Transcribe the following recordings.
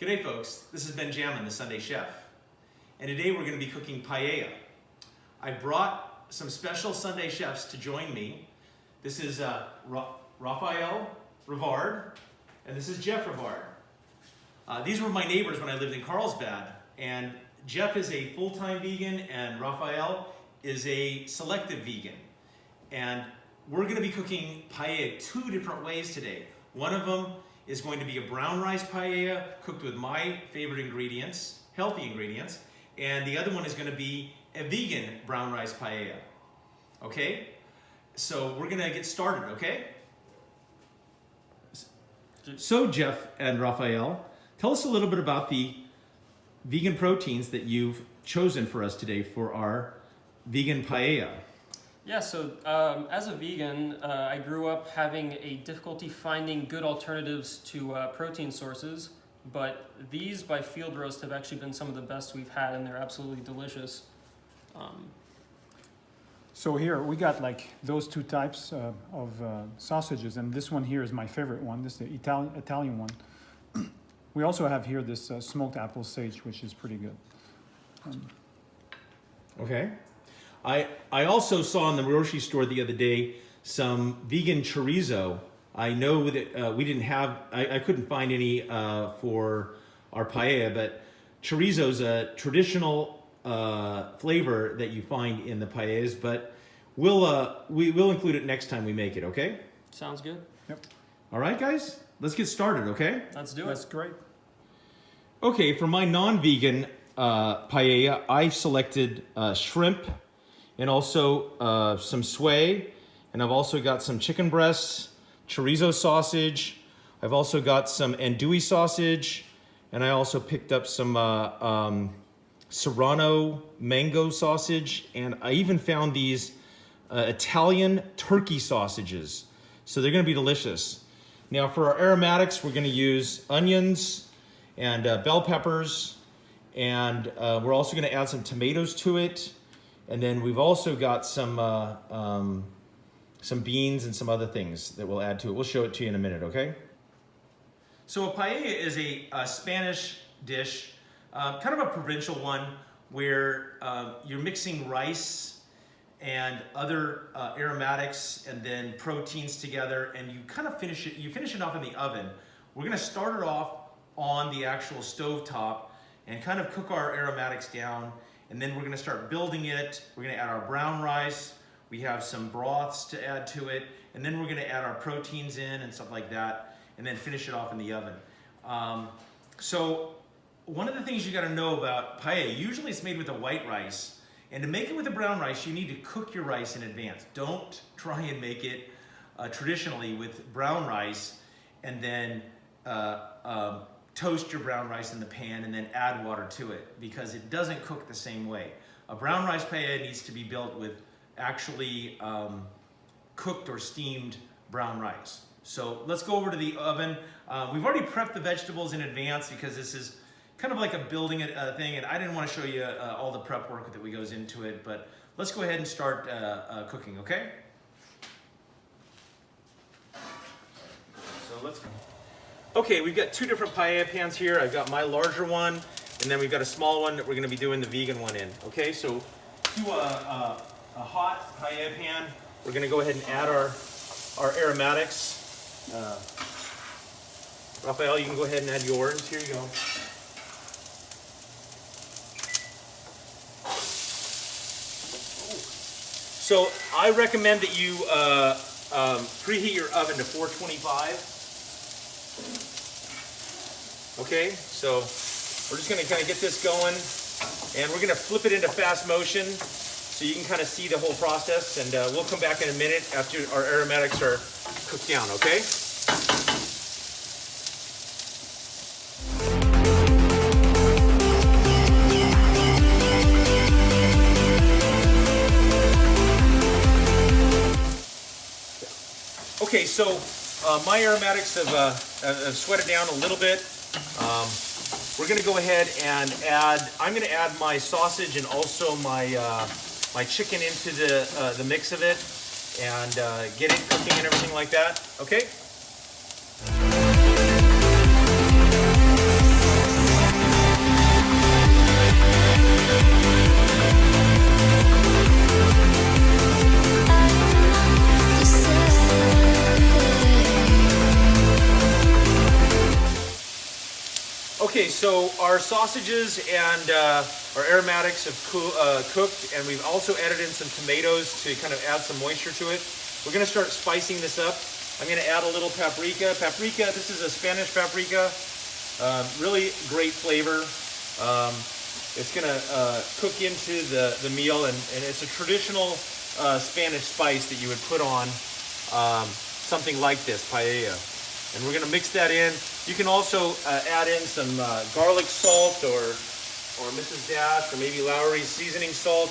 G'day folks, this is Ben Jammin, the Sunday Chef, and today we're going to be cooking paella. I brought some special Sunday chefs to join me. This is Rafael Rivard, and this is Jeff Rivard. These were my neighbors when I lived in Carlsbad, and Jeff is a full-time vegan and Rafael is a selective vegan. And we're going to be cooking paella two different ways today. One of them is going to be a brown rice paella cooked with my favorite ingredients, healthy ingredients, and the other one is going to be a vegan brown rice paella. Okay? So we're going to get started, okay? So Jeff and Rafael, tell us a little bit about the vegan proteins that you've chosen for us today for our vegan paella. Yeah, so as a vegan, I grew up having a difficulty finding good alternatives to protein sources, but these by Field Roast have actually been some of the best we've had, and they're absolutely delicious. So here we got like those two types of sausages, and this one here is my favorite one. This is the Italian one. We also have here this smoked apple sage, which is pretty good. Okay. I also saw in the grocery store the other day some vegan chorizo. I know that we didn't have, I couldn't find any for our paella, but chorizo is a traditional flavor that you find in the paellas, but we'll include it next time we make it, okay? Sounds good. Yep. All right, guys, let's get started, okay? Let's do it. That's great. Okay, for my non-vegan paella, I've selected shrimp and also some sway, and I've also got some chicken breasts, chorizo sausage. I've also got some andouille sausage, and I also picked up some serrano mango sausage, and I even found these Italian turkey sausages. So they're gonna be delicious. Now for our aromatics, we're gonna use onions and bell peppers, and we're also gonna add some tomatoes to it. And then we've also got some beans and some other things that we'll add to it. We'll show it to you in a minute, okay? So a paella is a Spanish dish, kind of a provincial one, where you're mixing rice and other aromatics and then proteins together, and you kind of finish it off in the oven. We're gonna start it off on the actual stovetop and kind of cook our aromatics down. And then we're gonna start building it. We're gonna add our brown rice. We have some broths to add to it. And then we're gonna add our proteins in and stuff like that, and then finish it off in the oven. So one of the things you gotta know about paella, usually it's made with a white rice. And to make it with a brown rice, you need to cook your rice in advance. Don't try and make it traditionally with brown rice and then toast your brown rice in the pan and then add water to it, because it doesn't cook the same way. A brown rice paella needs to be built with actually cooked or steamed brown rice. So let's go over to the oven. We've already prepped the vegetables in advance because this is kind of like a building thing, and I didn't want to show you all the prep work that goes into it, but let's go ahead and start cooking, okay? So let's go. Okay, we've got two different paella pans here. I've got my larger one, and then we've got a small one that we're gonna be doing the vegan one in. Okay, so to a hot paella pan, we're gonna go ahead and add our aromatics. Rafael, you can go ahead and add yours. Here you go. So I recommend that you preheat your oven to 425. Okay, so we're just gonna kind of get this going, and we're gonna flip it into fast motion so you can kind of see the whole process, and we'll come back in a minute after our aromatics are cooked down, okay? Okay, so my aromatics have sweated down a little bit. We're gonna go ahead and I'm gonna add my sausage and also my my chicken into the mix of it, and get it cooking and everything like that, okay? Okay, so our sausages and our aromatics have cooked, and we've also added in some tomatoes to kind of add some moisture to it. We're gonna start spicing this up. I'm gonna add a little paprika. Paprika, this is a Spanish paprika. Really great flavor. It's gonna cook into the meal, and it's a traditional Spanish spice that you would put on something like this, paella. And we're gonna mix that in. You can also add in some garlic salt or Mrs. Dash or maybe Lowry's seasoning salt.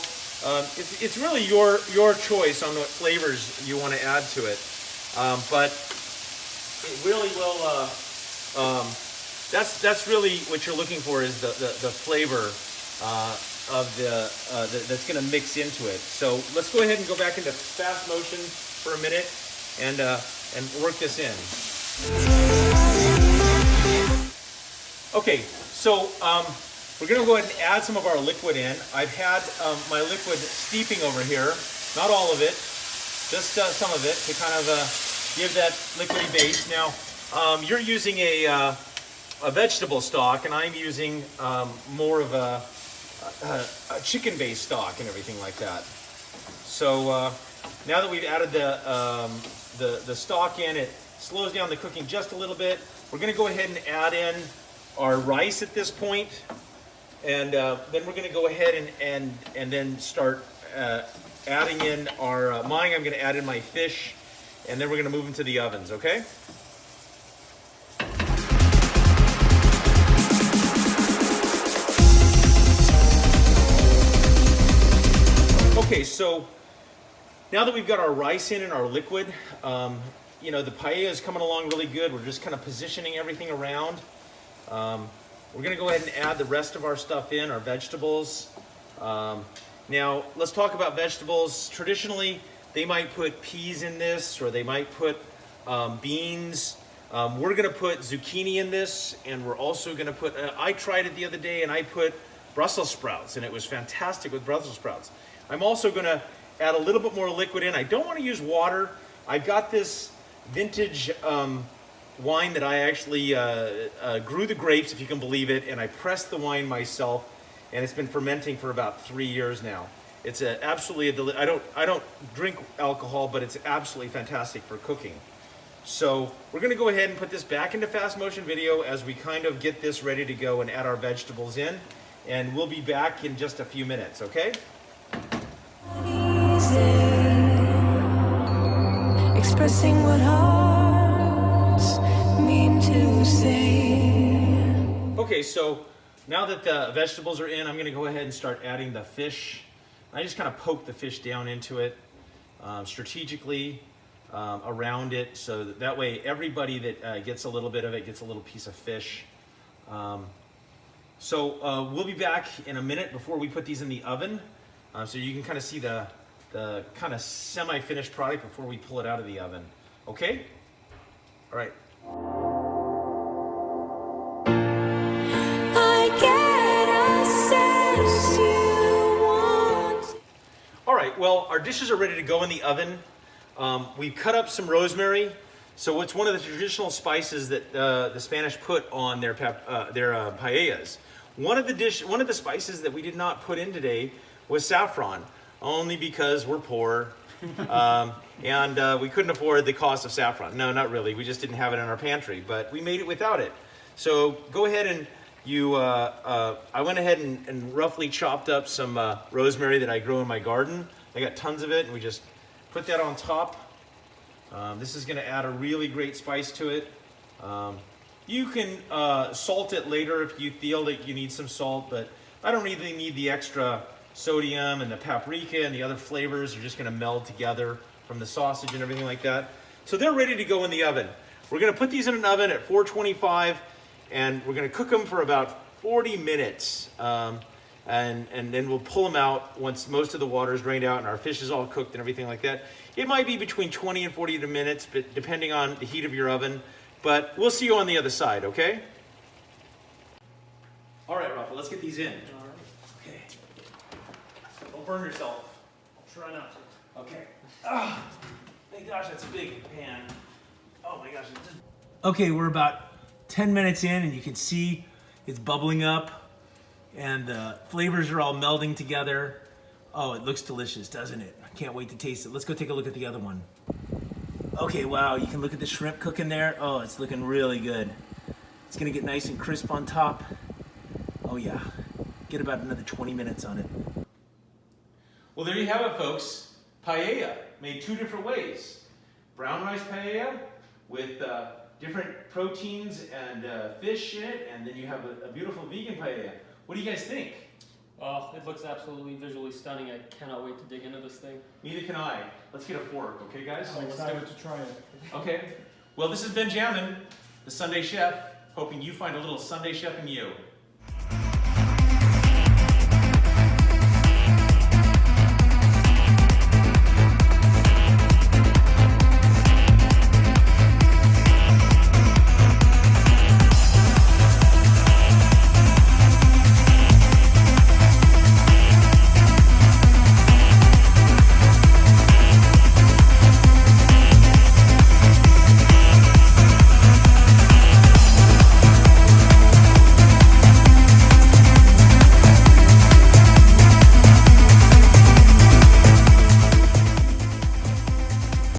It's really your choice on what flavors you want to add to it. But it really will. That's really what you're looking for, is the flavor of that's going to mix into it. So let's go ahead and go back into fast motion for a minute and work this in. Okay, so we're going to go ahead and add some of our liquid in. I've had my liquid steeping over here, not all of it, just some of it to kind of give that liquidy base. Now, you're using a vegetable stock, and I'm using more of a chicken-based stock and everything like that. So now that we've added the stock in, it slows down the cooking just a little bit. We're going to go ahead and add in our rice at this point, and then we're going to go ahead and then start adding in our I'm going to add in my fish, and then we're going to move into the ovens. Okay. Okay, so now that we've got our rice in and our liquid, you know, the paella is coming along really good. We're just kind of positioning everything around. We're going to go ahead and add the rest of our stuff in, our vegetables. Now, let's talk about vegetables. Traditionally, they might put peas in this, or they might put beans. We're going to put zucchini in this, and we're also going to put, I tried it the other day, and I put Brussels sprouts, and it was fantastic with Brussels sprouts. I'm also going to add a little bit more liquid in. I don't want to use water. I've got this vintage wine that I actually grew the grapes, if you can believe it, and I pressed the wine myself, and it's been fermenting for about 3 years now. It's absolutely I don't drink alcohol, but it's absolutely fantastic for cooking. So we're going to go ahead and put this back into fast motion video as we kind of get this ready to go and add our vegetables in, and we'll be back in just a few minutes. Okay. Expressing what hearts mean to say. Okay, so now that the vegetables are in, I'm going to go ahead and start adding the fish. I just kind of poke the fish down into it strategically around it, so that way everybody that gets a little bit of it gets a little piece of fish. So we'll be back in a minute before we put these in the oven, so you can kind of see the kind of semi-finished product before we pull it out of the oven. Okay? All right. I get a sense you want. All right, well, our dishes are ready to go in the oven. We've cut up some rosemary. So it's one of the traditional spices that the Spanish put on their paellas. One of the spices that we did not put in today was saffron, only because we're poor and we couldn't afford the cost of saffron. No, not really. We just didn't have it in our pantry, but we made it without it. So go ahead and I went ahead and roughly chopped up some rosemary that I grew in my garden. I got tons of it, and we just put that on top. This is going to add a really great spice to it. You can salt it later if you feel that you need some salt, but I don't really need the extra sodium, and the paprika and the other flavors are just going to meld together from the sausage and everything like that. So they're ready to go in the oven. We're going to put these in an oven at 425, and we're going to cook them for about 40 minutes. And then we'll pull them out once most of the water is drained out and our fish is all cooked and everything like that. It might be between 20 and 40 minutes, but depending on the heat of your oven. But we'll see you on the other side, okay? All right, Rafa, let's get these in. Okay. Don't burn yourself. I'll try not to. Okay. Ah, thank gosh, that's a big pan. Oh my gosh. Okay, we're about 10 minutes in, and you can see It's bubbling up and the flavors are all melding together. Oh, it looks delicious, doesn't it? I can't wait to taste it. Let's go take a look at the other one. Okay, wow, you can look at the shrimp cooking there. Oh, it's looking really good. It's gonna get nice and crisp on top. Oh yeah, get about another 20 minutes on it. Well, there you have it, folks. Paella, made two different ways. Brown rice paella with different proteins and fish in it, and then you have a beautiful vegan paella. What do you guys think? Oh, it looks absolutely visually stunning. I cannot wait to dig into this thing. Neither can I. Let's get a fork, okay, guys? I'm excited to try it. Okay. Well, this has been Jammin', the Sunday Chef, hoping you find a little Sunday Chef in you.